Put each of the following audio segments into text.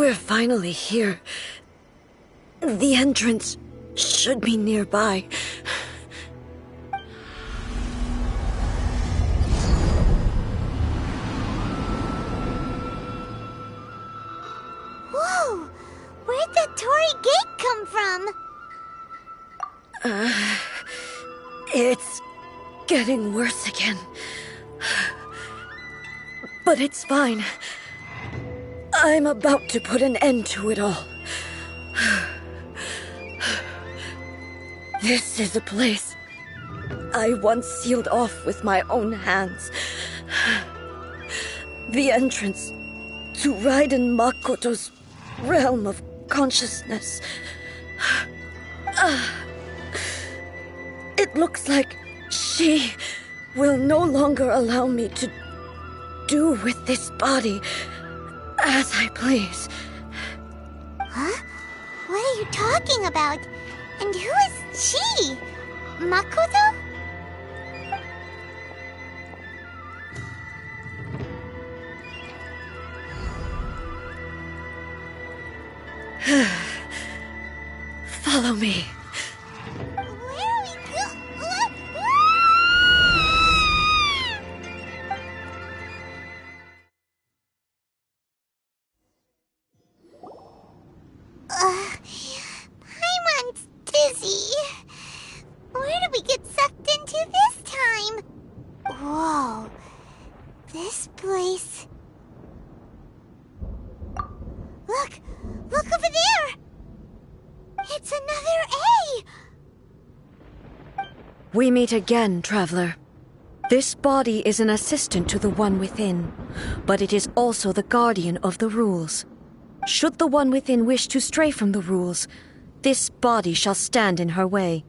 We're finally here. The entrance should be nearby. Whoa! Where'd the Torii Gate come from? It's getting worse again. But it's fine. I'm about to put an end to it all. This is a place I once sealed off with my own hands. The entrance to Raiden Makoto's realm of consciousness. It looks like she will no longer allow me to do with this body as I please. Huh? What are you talking about? And who is she? Makoto? Follow me. Where are we Paimon's dizzy. Where did we get sucked into this time? Whoa. This place... Look! Look over there! It's another A! We meet again, traveler. This body is an assistant to the One Within, but it is also the guardian of the rules. Should the One Within wish to stray from the rules, this body shall stand in her way.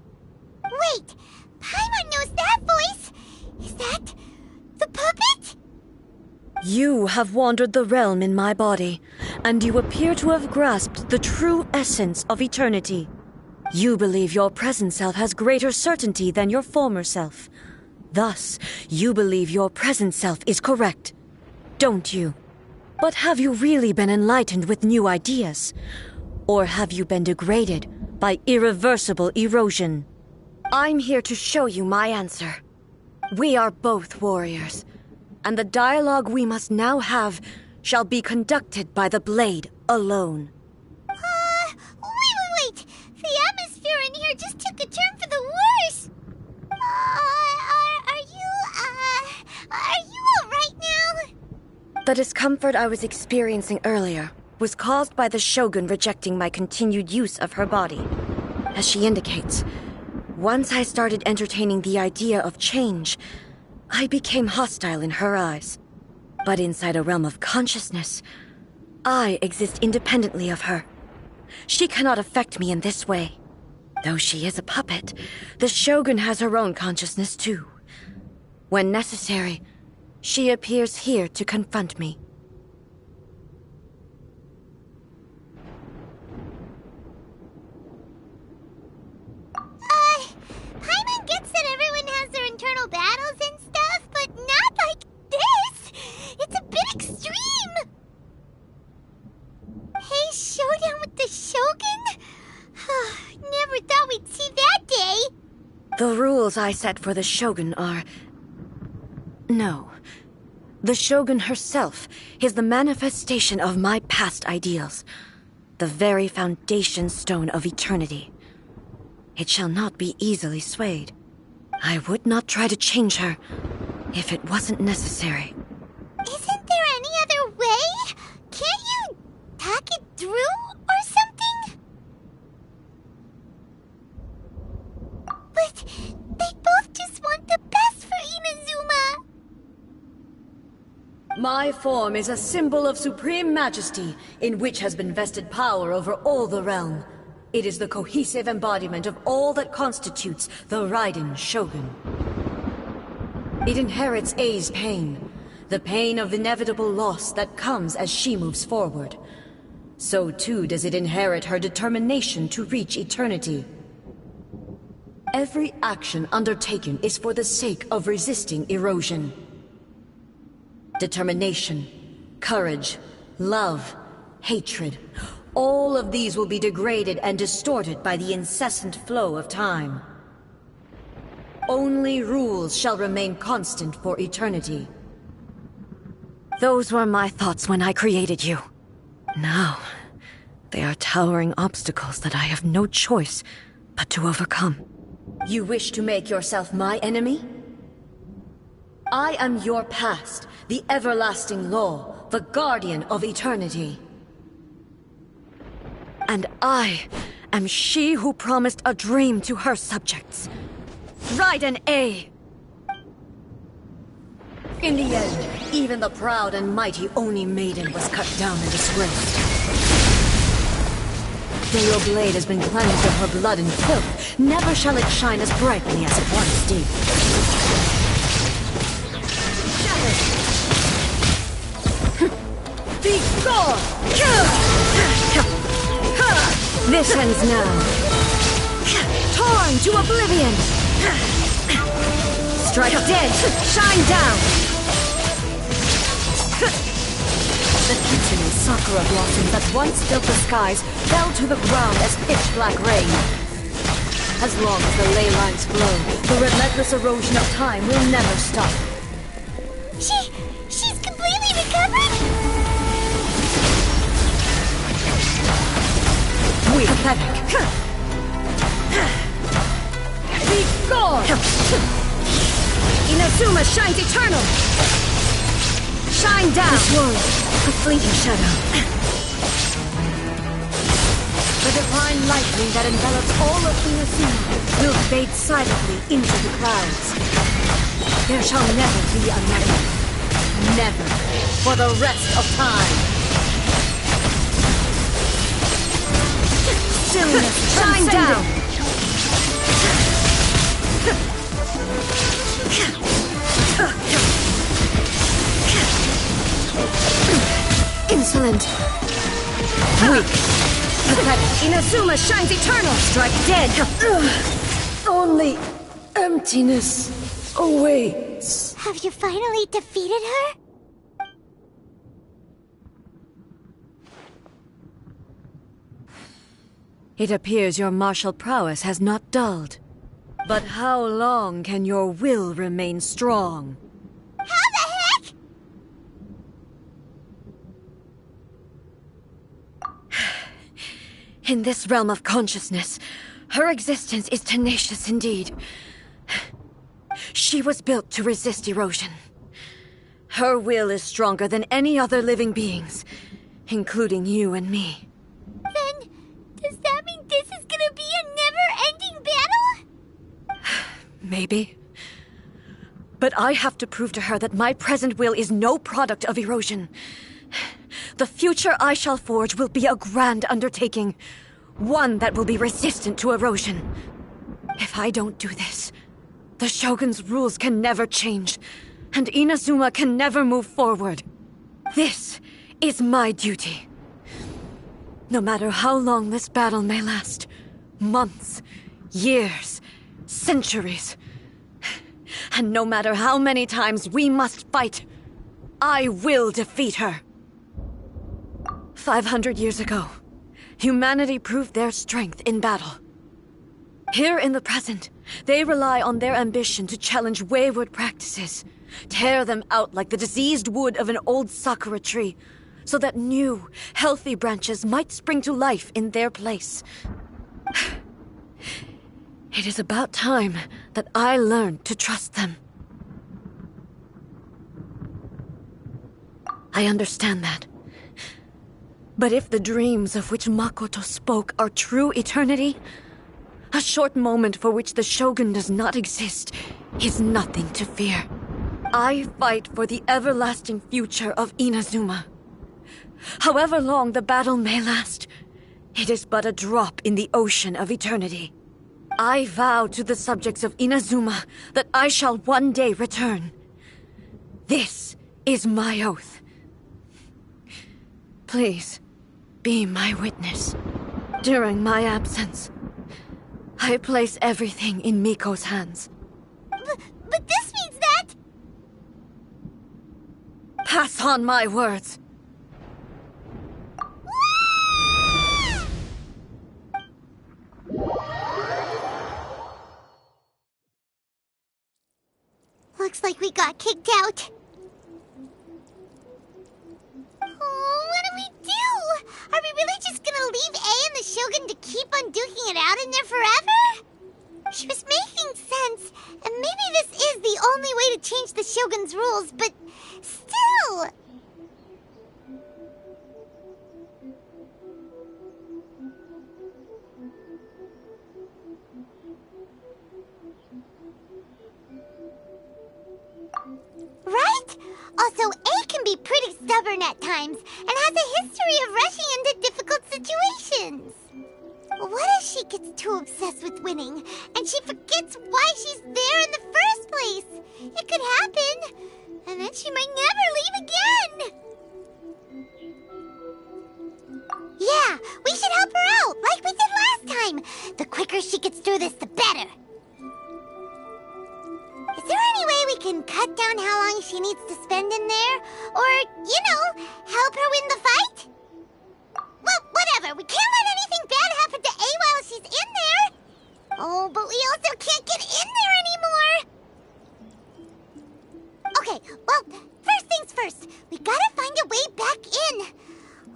Wait! Paimon knows that voice! Is that... the puppet? You have wandered the realm in my body, and you appear to have grasped the true essence of eternity. You believe your present self has greater certainty than your former self. Thus, you believe your present self is correct, don't you? But have you really been enlightened with new ideas? Or have you been degraded by irreversible erosion? I'm here to show you my answer. We are both warriors, and the dialogue we must now have shall be conducted by the blade alone. Wait! The atmosphere in here just took a turn for the worse! Are you alright now? The discomfort I was experiencing earlier was caused by the Shogun rejecting my continued use of her body. As she indicates, once I started entertaining the idea of change, I became hostile in her eyes. But inside a realm of consciousness, I exist independently of her. She cannot affect me in this way. Though she is a puppet, the Shogun has her own consciousness too. When necessary, she appears here to confront me. Paimon gets that everyone has their internal battles and stuff, but not like this! It's a bit extreme! Hey, showdown with the Shogun? Never thought we'd see that day! The rules I set for the Shogun are... No. The Shogun herself is the manifestation of my past ideals. The very foundation stone of eternity. It shall not be easily swayed. I would not try to change her if it wasn't necessary. Isn't there any other way? Can't you talk it through or something? But they both just want the best for Inazuma. My form is a symbol of supreme majesty, in which has been vested power over all the realm. It is the cohesive embodiment of all that constitutes the Raiden Shogun. It inherits Ei's pain, the pain of inevitable loss that comes as she moves forward. So too does it inherit her determination to reach eternity. Every action undertaken is for the sake of resisting erosion. Determination, courage, love, hatred. All of these will be degraded and distorted by the incessant flow of time. Only rules shall remain constant for eternity. Those were my thoughts when I created you. Now, they are towering obstacles that I have no choice but to overcome. You wish to make yourself my enemy? I am your past, the everlasting law, the guardian of eternity. And I am she who promised a dream to her subjects. Raiden A. In the end, even the proud and mighty Oni Maiden was cut down and disgraced. Though your blade has been cleansed of her blood and filth, never shall it shine as brightly as it once did. Shattered! Be gone! This ends now. Torn to oblivion! Strike dead! Shine down! The kitchen sakura blossoms that once filled the skies fell to the ground as pitch-black rain. As long as the ley lines flow, the relentless erosion of time will never stop. She's completely recovered? We pathetic. Be gone! Inazuma shines eternal! Shine down! This world, a fleeting shadow. The divine lightning that envelops all of Inazuma will fade silently into the clouds. There shall never be another. Never. For the rest of time. Stillness, shine down! Insolent. Weak. Pathetic. Inazuma shines eternal. Strike dead. Only emptiness awaits. Have you finally defeated her? It appears your martial prowess has not dulled. But how long can your will remain strong? How the heck? In this realm of consciousness, her existence is tenacious indeed. She was built to resist erosion. Her will is stronger than any other living being's, including you and me. Then, does that mean this is gonna be a never-ending battle? Maybe. But I have to prove to her that my present will is no product of erosion. The future I shall forge will be a grand undertaking. One that will be resistant to erosion. If I don't do this, the Shogun's rules can never change, and Inazuma can never move forward. This is my duty. No matter how long this battle may last, months, years, centuries, and no matter how many times we must fight, I will defeat her. 500 years ago, humanity proved their strength in battle. Here in the present, they rely on their ambition to challenge wayward practices, tear them out like the diseased wood of an old sakura tree, so that new, healthy branches might spring to life in their place. It is about time that I learned to trust them. I understand that. But if the dreams of which Makoto spoke are true eternity, a short moment for which the Shogun does not exist is nothing to fear. I fight for the everlasting future of Inazuma. However long the battle may last, it is but a drop in the ocean of eternity. I vow to the subjects of Inazuma that I shall one day return. This is my oath. Please, be my witness. During my absence, I place everything in Miko's hands. But this means that... Pass on my words. looks like we got kicked out. Oh, what do we do? Are we really just gonna leave A and the Shogun to keep on duking it out in there forever? She was making sense, and maybe this is the only way to change the Shogun's rules, but still... Right? Also, A can be pretty stubborn at times, and has a history of rushing into difficult situations. What if she gets too obsessed with winning, and she forgets why she's there in the first place? It could happen, and then she might never leave again. Yeah, we should help her out, like we did last time. The quicker she gets through this, the better. Is there any way we can cut down how long she needs to spend in there? Or, help her win the fight? Well, whatever. We can't let anything bad happen to A while she's in there. Oh, but we also can't get in there anymore. Okay, well, first things first. We gotta find a way back in.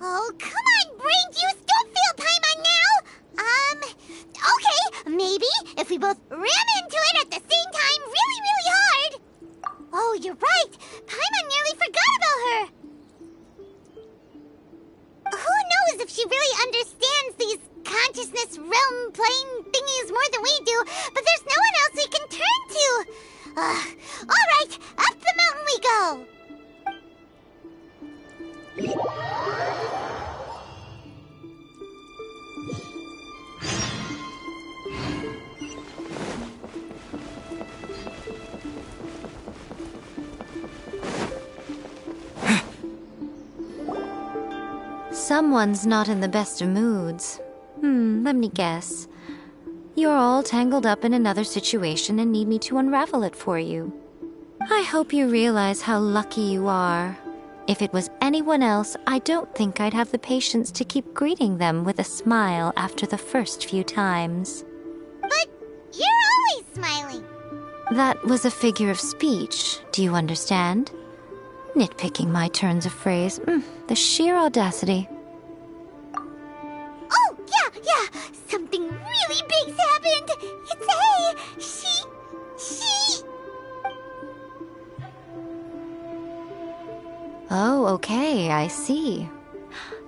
Oh, come on, brain juice. Don't fail Paimon now. Okay, maybe if we both ram into it at the same time really, really hard. Oh, you're right. Paimon nearly forgot about her. Who knows if she really understands these consciousness realm plane thingies more than we do, but there's no one else we can turn to. All right, up the mountain we go. Someone's not in the best of moods. Let me guess. You're all tangled up in another situation and need me to unravel it for you. I hope you realize how lucky you are. If it was anyone else, I don't think I'd have the patience to keep greeting them with a smile after the first few times. But you're always smiling. That was a figure of speech, do you understand? Nitpicking my turns of phrase. The sheer audacity. Oh, yeah. Something really big's happened. It's A. She... Oh, okay, I see.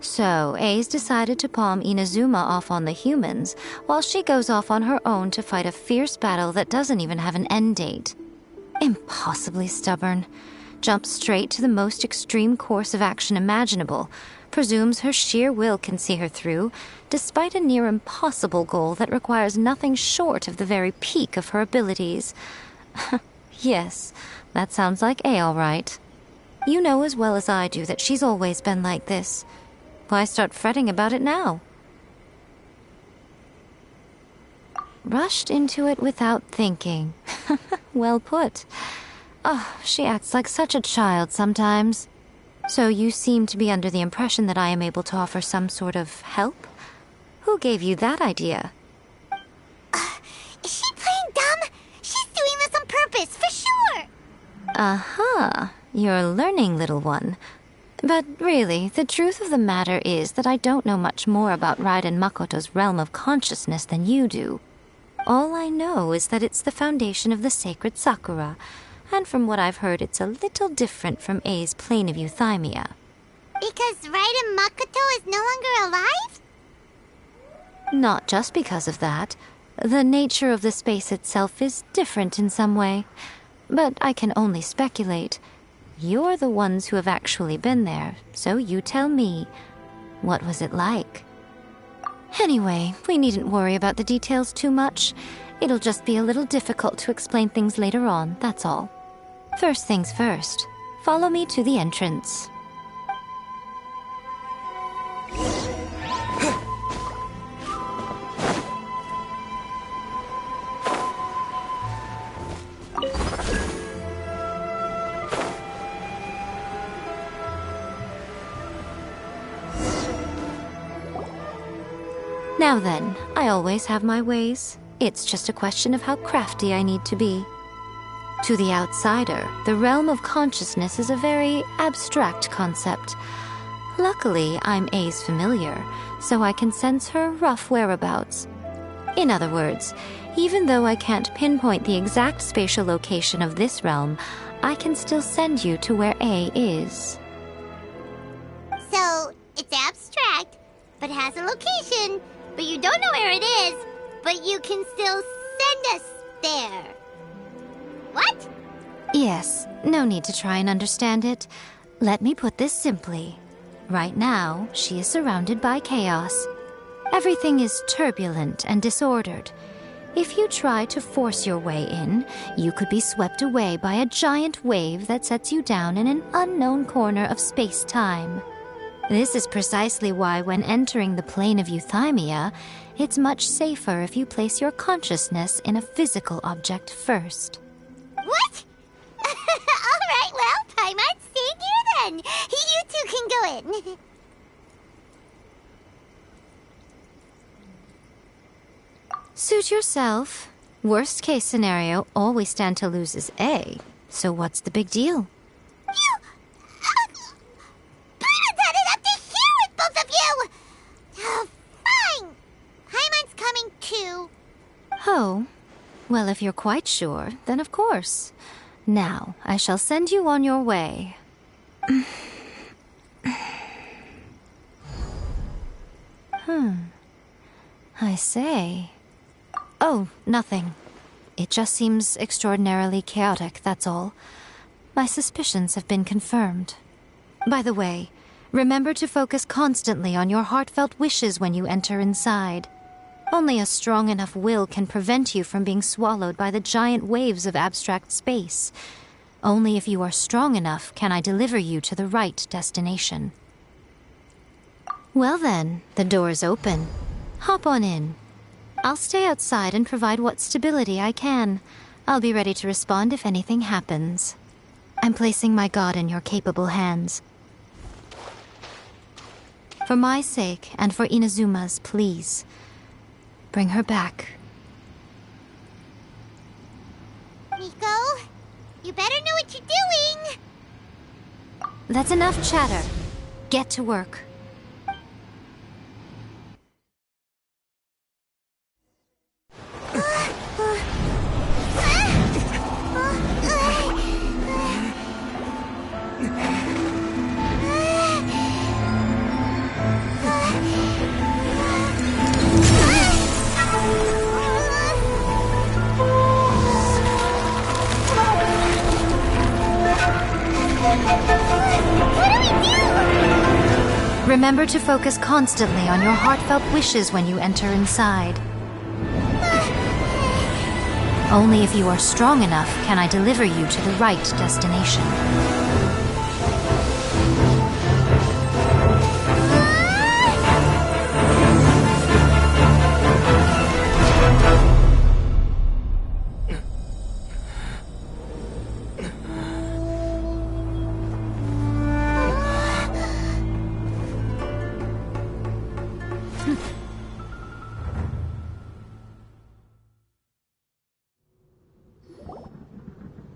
So, A's decided to palm Inazuma off on the humans, while she goes off on her own to fight a fierce battle that doesn't even have an end date. Impossibly stubborn. Jumps straight to the most extreme course of action imaginable, presumes her sheer will can see her through, despite a near impossible goal that requires nothing short of the very peak of her abilities. Yes, that sounds like A all right. You know as well as I do that she's always been like this. Why start fretting about it now? Rushed into it without thinking. Well put. Oh, she acts like such a child sometimes. So you seem to be under the impression that I am able to offer some sort of help? Who gave you that idea? Is she playing dumb? She's doing this on purpose, for sure. Uh-huh. You're learning, little one. But really, the truth of the matter is that I don't know much more about Raiden Makoto's realm of consciousness than you do. All I know is that it's the foundation of the sacred Sakura, and from what I've heard, it's a little different from A's plane of euthymia. Because Raiden Makoto is no longer alive? Not just because of that. The nature of the space itself is different in some way. But I can only speculate. You're the ones who have actually been there, so you tell me. What was it like? Anyway, we needn't worry about the details too much. It'll just be a little difficult to explain things later on, that's all. First things first, follow me to the entrance. Now then, I always have my ways. It's just a question of how crafty I need to be. To the outsider, the realm of consciousness is a very abstract concept. Luckily, I'm A's familiar, so I can sense her rough whereabouts. In other words, even though I can't pinpoint the exact spatial location of this realm, I can still send you to where A is. So, it's abstract, but has a location, but you don't know where it is, but you can still send us there. What? Yes, no need to try and understand it. Let me put this simply. Right now, she is surrounded by chaos. Everything is turbulent and disordered. If you try to force your way in, you could be swept away by a giant wave that sets you down in an unknown corner of space-time. This is precisely why when entering the plane of euthymia, it's much safer if you place your consciousness in a physical object first. What? Alright, well, Paimon's staying here then. You two can go in. Suit yourself. Worst case scenario, all we stand to lose is A. So what's the big deal? You... Paimon's had it up to here with both of you! Oh, fine. Paimon's coming too. Oh, well, if you're quite sure, then of course. Now, I shall send you on your way. I say... Oh, nothing. It just seems extraordinarily chaotic, that's all. My suspicions have been confirmed. By the way, remember to focus constantly on your heartfelt wishes when you enter inside. Only a strong enough will can prevent you from being swallowed by the giant waves of abstract space. Only if you are strong enough can I deliver you to the right destination. Well then, the door's open. Hop on in. I'll stay outside and provide what stability I can. I'll be ready to respond if anything happens. I'm placing my god in your capable hands. For my sake, and for Inazuma's, please. Bring her back. Nico, you better know what you're doing! That's enough chatter. Get to work. Remember to focus constantly on your heartfelt wishes when you enter inside. Only if you are strong enough can I deliver you to the right destination.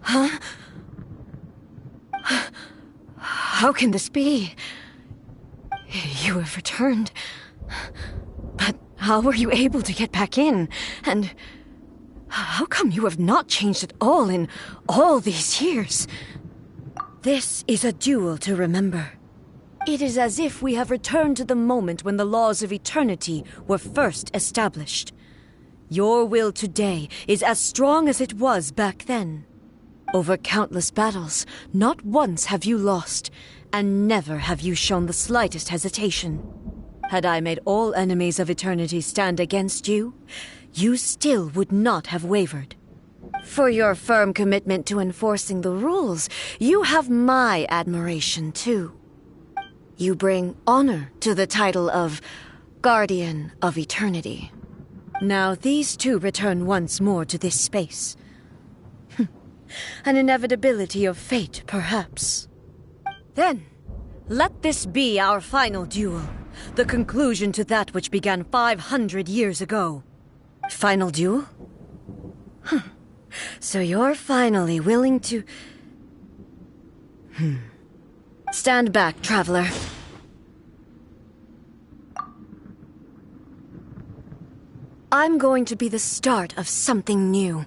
Huh? How can this be? You have returned. But how were you able to get back in? And how come you have not changed at all in all these years? This is a duel to remember. It is as if we have returned to the moment when the laws of eternity were first established. Your will today is as strong as it was back then. Over countless battles, not once have you lost, and never have you shown the slightest hesitation. Had I made all enemies of eternity stand against you, you still would not have wavered. For your firm commitment to enforcing the rules, you have my admiration too. You bring honor to the title of Guardian of Eternity. Now these two return once more to this space. An inevitability of fate, perhaps. Then, let this be our final duel, the conclusion to that which began 500 years ago. Final duel? So you're finally willing to... Stand back, traveler. I'm going to be the start of something new.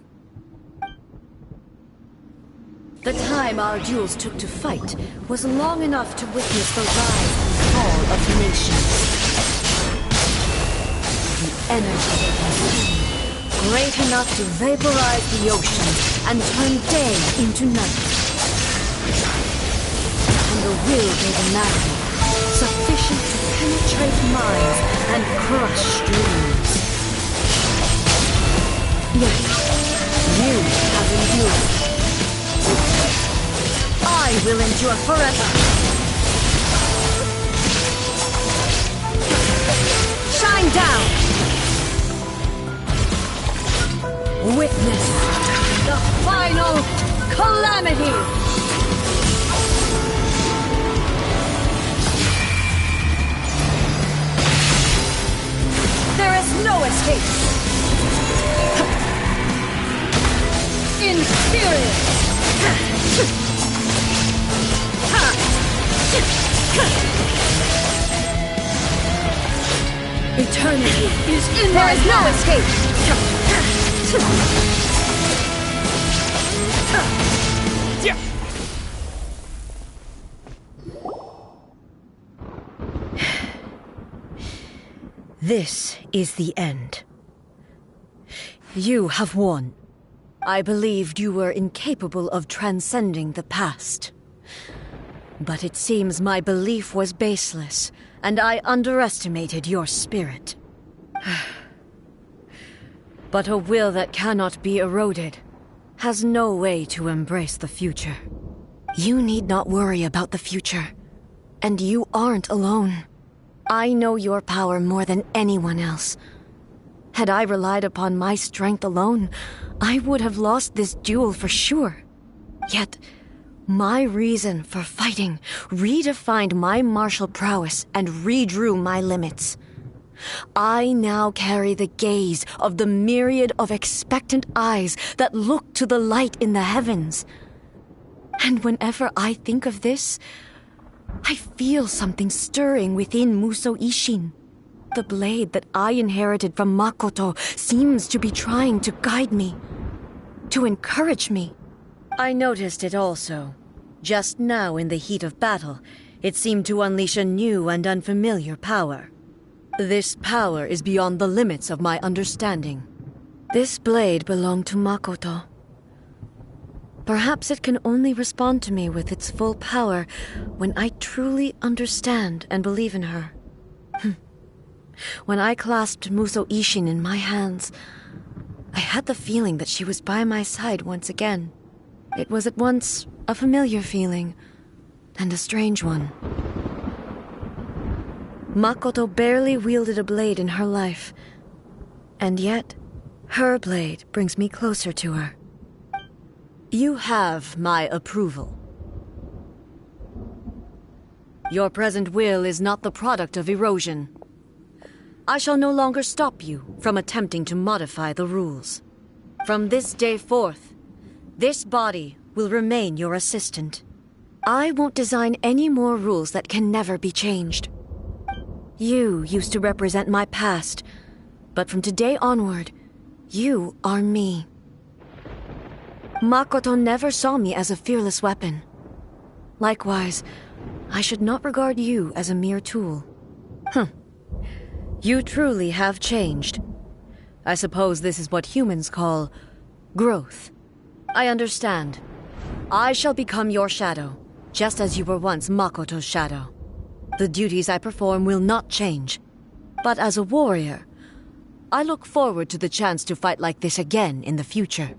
The time our duels took to fight was long enough to witness the rise and fall of nations. The energy was great enough to vaporize the ocean and turn day into night. And the will gave a matter sufficient to penetrate minds and crush dreams. Yet, you have endured. I will endure forever. Shine down! Witness the final calamity! There is no escape! Inferior! Eternity is in there is no escape! This is the end. You have won. I believed you were incapable of transcending the past. But it seems my belief was baseless, and I underestimated your spirit. But a will that cannot be eroded has no way to embrace the future. You need not worry about the future, and you aren't alone. I know your power more than anyone else. Had I relied upon my strength alone, I would have lost this duel for sure. Yet, my reason for fighting redefined my martial prowess and redrew my limits. I now carry the gaze of the myriad of expectant eyes that look to the light in the heavens. And whenever I think of this, I feel something stirring within Muso Ishin. The blade that I inherited from Makoto seems to be trying to guide me, to encourage me. I noticed it also. Just now in the heat of battle, it seemed to unleash a new and unfamiliar power. This power is beyond the limits of my understanding. This blade belonged to Makoto. Perhaps it can only respond to me with its full power when I truly understand and believe in her. When I clasped Muso Ishin in my hands, I had the feeling that she was by my side once again. It was at once a familiar feeling and a strange one. Makoto barely wielded a blade in her life, and yet her blade brings me closer to her. You have my approval. Your present will is not the product of erosion. I shall no longer stop you from attempting to modify the rules. From this day forth, this body will remain your assistant. I won't design any more rules that can never be changed. You used to represent my past, but from today onward, you are me. Makoto never saw me as a fearless weapon. Likewise, I should not regard you as a mere tool. You truly have changed. I suppose this is what humans call growth. I understand. I shall become your shadow, just as you were once Makoto's shadow. The duties I perform will not change. But as a warrior, I look forward to the chance to fight like this again in the future.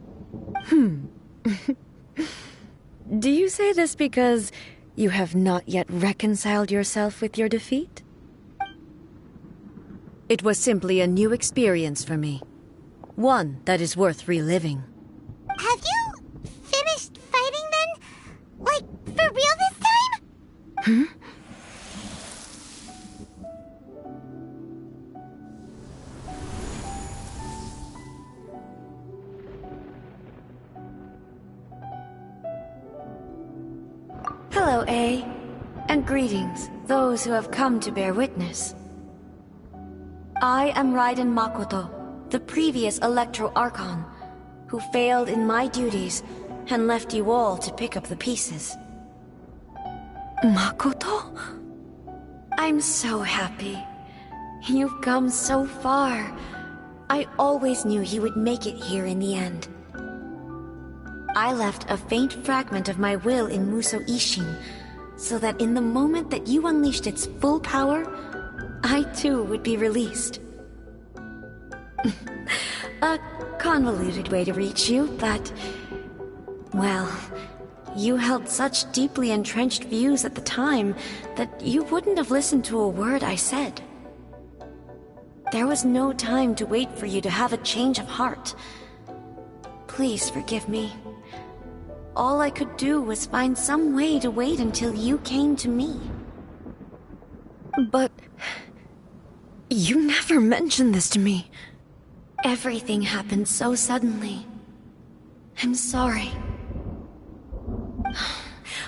Do you say this because you have not yet reconciled yourself with your defeat? It was simply a new experience for me. One that is worth reliving. Have you finished fighting then? Like, for real this time? Hello, A. And greetings, those who have come to bear witness. I am Raiden Makoto, the previous Electro Archon, who failed in my duties and left you all to pick up the pieces. Makoto? I'm so happy. You've come so far. I always knew you would make it here in the end. I left a faint fragment of my will in Muso Ishin, so that in the moment that you unleashed its full power, I too would be released. A convoluted way to reach you, but... well, you held such deeply entrenched views at the time that you wouldn't have listened to a word I said. There was no time to wait for you to have a change of heart. Please forgive me. All I could do was find some way to wait until you came to me. But... you never mentioned this to me. Everything happened so suddenly. I'm sorry.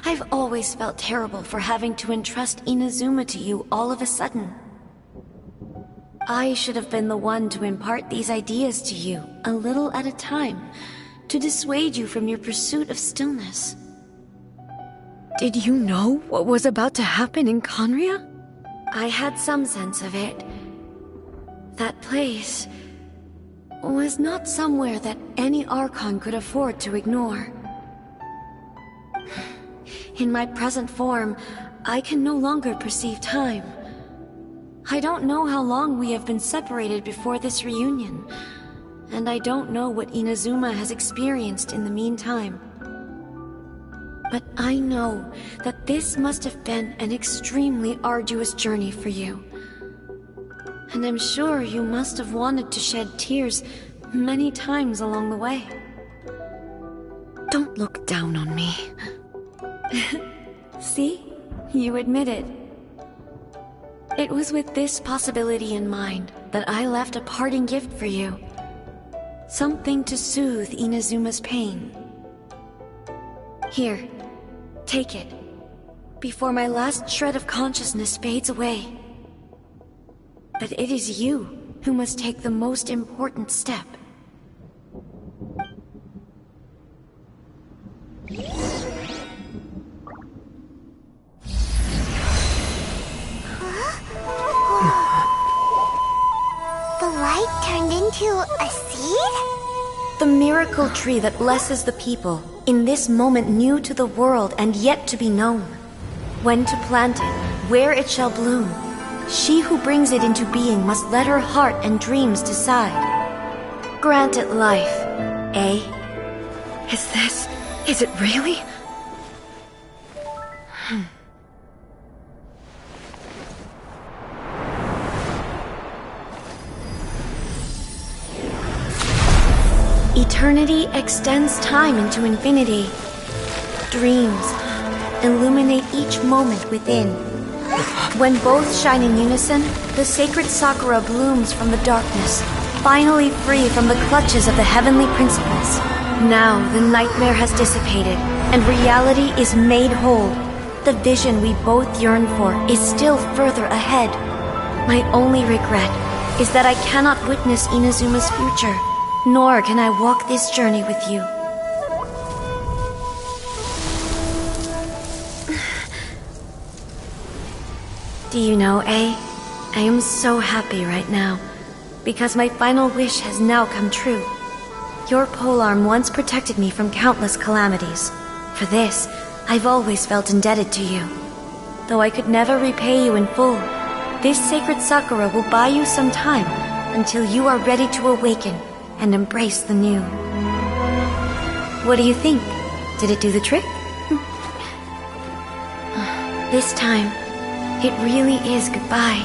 I've always felt terrible for having to entrust Inazuma to you all of a sudden. I should have been the one to impart these ideas to you, a little at a time, to dissuade you from your pursuit of stillness. Did you know what was about to happen in Conria? I had some sense of it. That place was not somewhere that any Archon could afford to ignore. In my present form, I can no longer perceive time. I don't know how long we have been separated before this reunion, and I don't know what Inazuma has experienced in the meantime. But I know that this must have been an extremely arduous journey for you. And I'm sure you must have wanted to shed tears many times along the way. Don't look down on me. See? You admit it. It was with this possibility in mind that I left a parting gift for you. Something to soothe Inazuma's pain. Here, take it, before my last shred of consciousness fades away. But it is you who must take the most important step. The light turned into a seed? The miracle tree that blesses the people, in this moment new to the world and yet to be known. When to plant it, where it shall bloom. She who brings it into being must let her heart and dreams decide. Grant it life, eh? Is it really? Eternity extends time into infinity. Dreams illuminate each moment within. When both shine in unison, the sacred Sakura blooms from the darkness, finally free from the clutches of the heavenly principles. Now the nightmare has dissipated, and reality is made whole. The vision we both yearn for is still further ahead. My only regret is that I cannot witness Inazuma's future, nor can I walk this journey with you. Do you know, A? I am so happy right now, because my final wish has now come true. Your polearm once protected me from countless calamities. For this, I've always felt indebted to you. Though I could never repay you in full, this sacred Sakura will buy you some time until you are ready to awaken and embrace the new. What do you think? Did it do the trick? This time, it really is goodbye,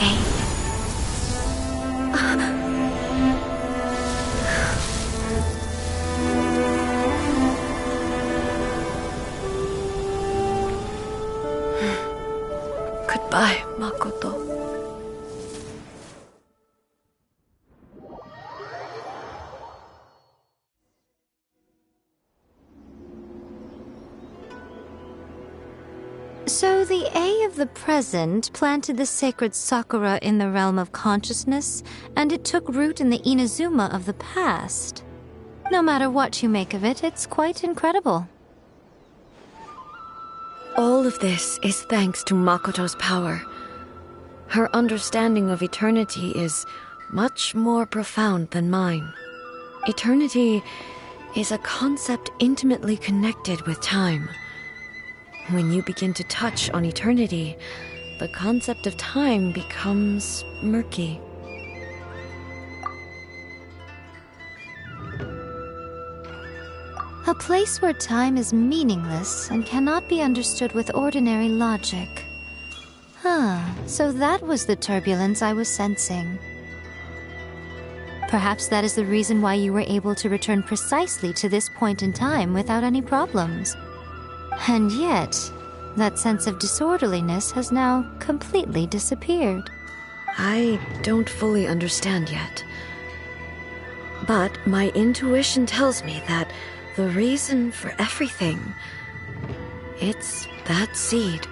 eh? Goodbye, Makoto. So the A of the present planted the sacred Sakura in the realm of consciousness, and it took root in the Inazuma of the past. No matter what you make of it, it's quite incredible. All of this is thanks to Makoto's power. Her understanding of eternity is much more profound than mine. Eternity is a concept intimately connected with time. When you begin to touch on eternity, the concept of time becomes murky. A place where time is meaningless and cannot be understood with ordinary logic. So that was the turbulence I was sensing. Perhaps that is the reason why you were able to return precisely to this point in time without any problems. And yet, that sense of disorderliness has now completely disappeared. I don't fully understand yet. But my intuition tells me that the reason for everything, it's that seed.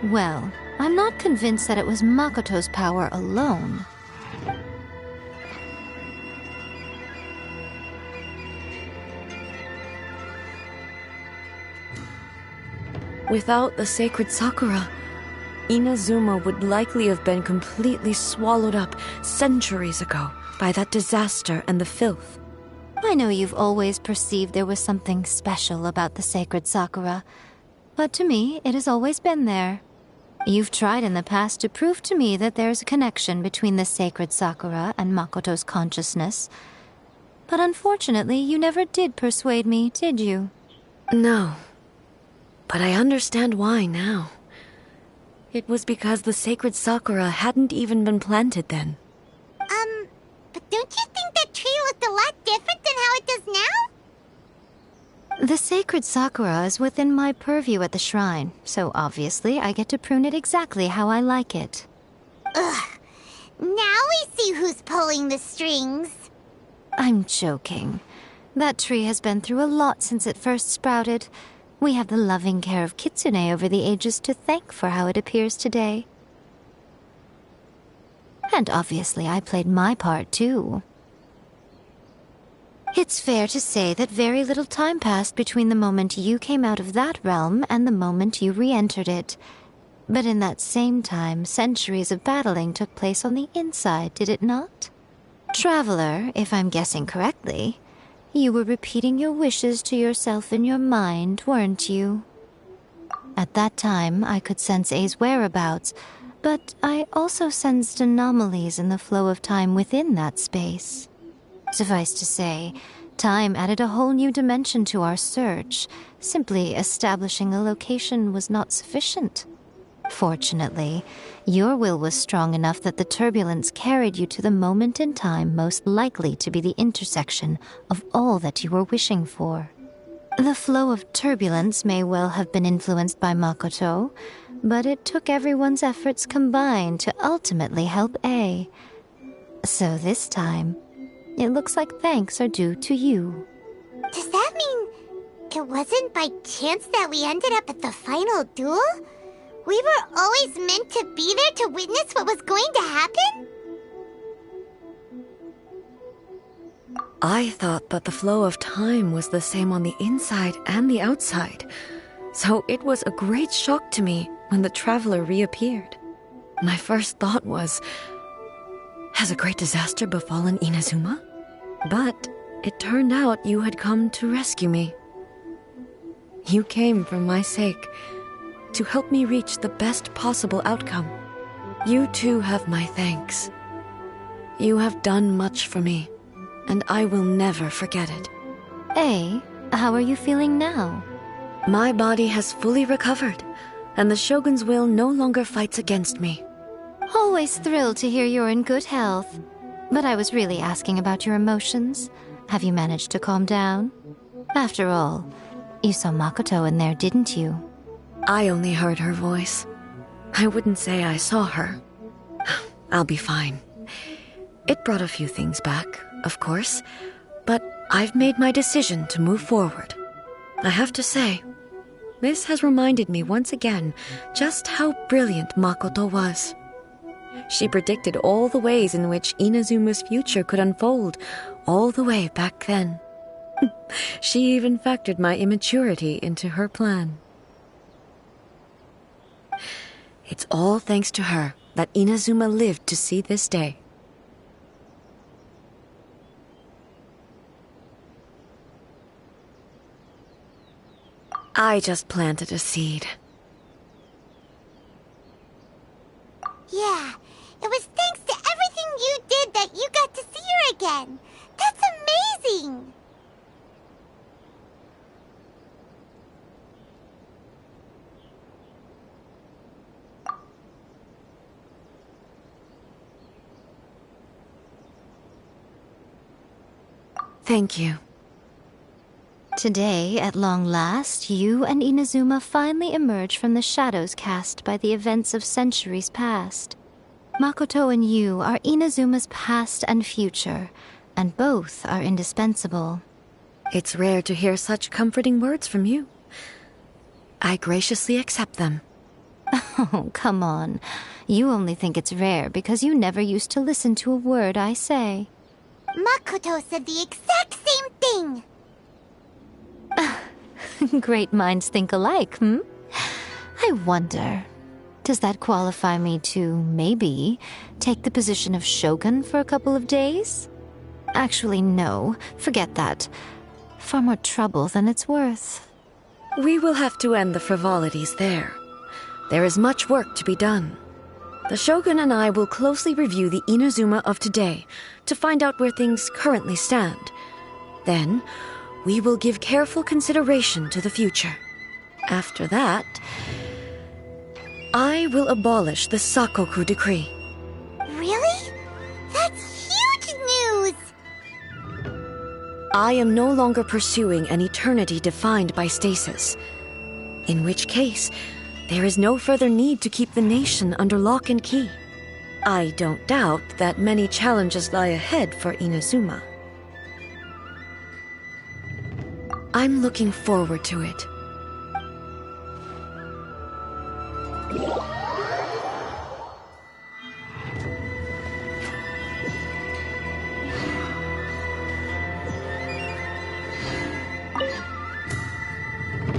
Well, I'm not convinced that it was Makoto's power alone. Without the sacred Sakura, Inazuma would likely have been completely swallowed up centuries ago by that disaster and the filth. I know you've always perceived there was something special about the sacred Sakura, but to me, it has always been there. You've tried in the past to prove to me that there's a connection between the sacred Sakura and Makoto's consciousness, but unfortunately, you never did persuade me, did you? No, but I understand why now. It was because the sacred Sakura hadn't even been planted then. But don't you think that tree looked a lot different than how it does now? The sacred Sakura is within my purview at the shrine, so obviously I get to prune it exactly how I like it. Ugh. Now we see who's pulling the strings. I'm joking. That tree has been through a lot since it first sprouted. We have the loving care of Kitsune over the ages to thank for how it appears today. And obviously I played my part too. It's fair to say that very little time passed between the moment you came out of that realm and the moment you re-entered it. But in that same time, centuries of battling took place on the inside, did it not? Traveler, if I'm guessing correctly, you were repeating your wishes to yourself in your mind, weren't you? At that time, I could sense A's whereabouts, but I also sensed anomalies in the flow of time within that space. Suffice to say, time added a whole new dimension to our search. Simply establishing a location was not sufficient. Fortunately, your will was strong enough that the turbulence carried you to the moment in time most likely to be the intersection of all that you were wishing for. The flow of turbulence may well have been influenced by Makoto, but it took everyone's efforts combined to ultimately help A. So this time, it looks like thanks are due to you. Does that mean it wasn't by chance that we ended up at the final duel? We were always meant to be there to witness what was going to happen? I thought that the flow of time was the same on the inside and the outside, so it was a great shock to me when the traveler reappeared. My first thought was, has a great disaster befallen Inazuma? But it turned out you had come to rescue me. You came for my sake, to help me reach the best possible outcome. You too have my thanks. You have done much for me, and I will never forget it. A, how are you feeling now? My body has fully recovered, and the Shogun's will no longer fights against me. Always thrilled to hear you're in good health. But I was really asking about your emotions. Have you managed to calm down? After all, you saw Makoto in there, didn't you? I only heard her voice. I wouldn't say I saw her. I'll be fine. It brought a few things back, of course, but I've made my decision to move forward. I have to say, This has reminded me once again just how brilliant Makoto was. She predicted all the ways in which Inazuma's future could unfold, all the way back then. She even factored my immaturity into her plan. It's all thanks to her that Inazuma lived to see this day. I just planted a seed. Yeah, it was thanks to everything you did that you got to see her again. That's amazing! Thank you. Today, at long last, you and Inazuma finally emerge from the shadows cast by the events of centuries past. Makoto and you are Inazuma's past and future, and both are indispensable. It's rare to hear such comforting words from you. I graciously accept them. Oh, come on. You only think it's rare because you never used to listen to a word I say. Makoto said the exact same thing! Great minds think alike, I wonder, does that qualify me to, maybe, take the position of shogun for a couple of days? Actually, no. Forget that. Far more trouble than it's worth. We will have to end the frivolities there. There is much work to be done. The Shogun and I will closely review the Inazuma of today to find out where things currently stand. Then, we will give careful consideration to the future. After that, I will abolish the Sakoku decree. Really? That's huge news! I am no longer pursuing an eternity defined by stasis. In which case, there is no further need to keep the nation under lock and key. I don't doubt that many challenges lie ahead for Inazuma. I'm looking forward to it.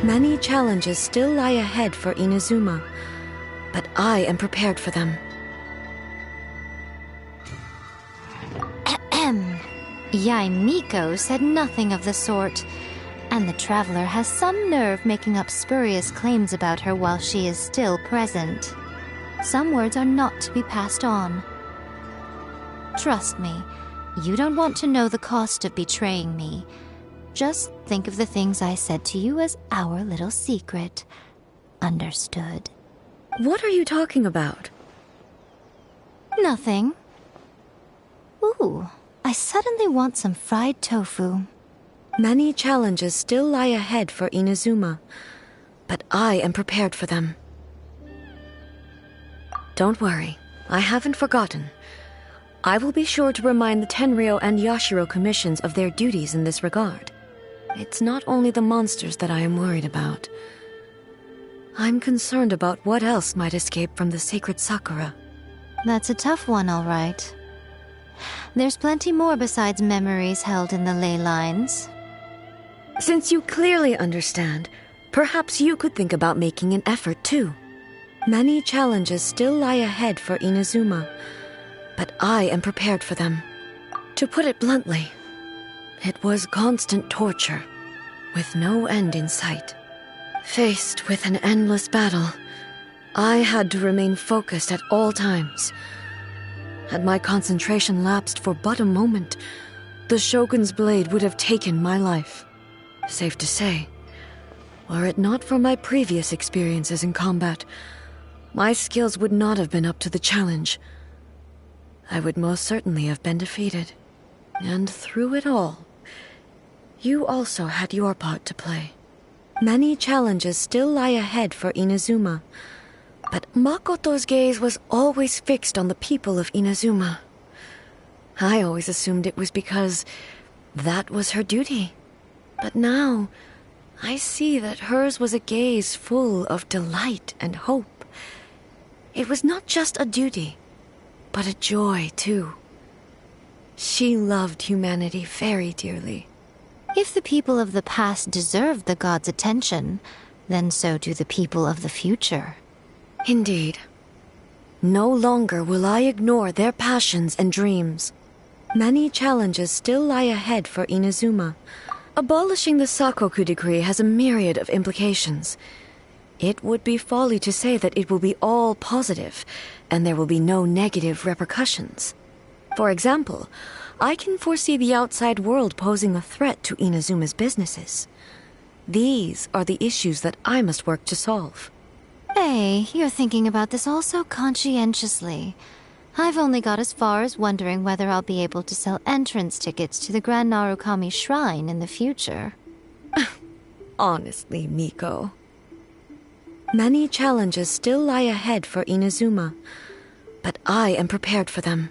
Many challenges still lie ahead for Inazuma, but I am prepared for them. Yaimiko said nothing of the sort, and the traveler has some nerve making up spurious claims about her while she is still present. Some words are not to be passed on. Trust me, you don't want to know the cost of betraying me. Just think of the things I said to you as our little secret. Understood? What are you talking about? Nothing. Ooh, I suddenly want some fried tofu. Many challenges still lie ahead for Inazuma, but I am prepared for them. Don't worry, I haven't forgotten. I will be sure to remind the Tenryou and Yashiro commissions of their duties in this regard. It's not only the monsters that I am worried about. I'm concerned about what else might escape from the sacred Sakura. That's a tough one, all right. There's plenty more besides memories held in the ley lines. Since you clearly understand, perhaps you could think about making an effort too. Many challenges still lie ahead for Inazuma, but I am prepared for them. To put it bluntly, it was constant torture, with no end in sight. Faced with an endless battle, I had to remain focused at all times. Had my concentration lapsed for but a moment, the Shogun's blade would have taken my life. Safe to say, were it not for my previous experiences in combat, my skills would not have been up to the challenge. I would most certainly have been defeated. And through it all, you also had your part to play. Many challenges still lie ahead for Inazuma, but Makoto's gaze was always fixed on the people of Inazuma. I always assumed it was because that was her duty. But now, I see that hers was a gaze full of delight and hope. It was not just a duty, but a joy, too. She loved humanity very dearly. If the people of the past deserve the gods' attention, then so do the people of the future. Indeed. No longer will I ignore their passions and dreams. Many challenges still lie ahead for Inazuma. Abolishing the Sakoku decree has a myriad of implications. It would be folly to say that it will be all positive, and there will be no negative repercussions. For example, I can foresee the outside world posing a threat to Inazuma's businesses. These are the issues that I must work to solve. Hey, you're thinking about this all so conscientiously. I've only got as far as wondering whether I'll be able to sell entrance tickets to the Grand Narukami Shrine in the future. Honestly, Miko. Many challenges still lie ahead for Inazuma, but I am prepared for them.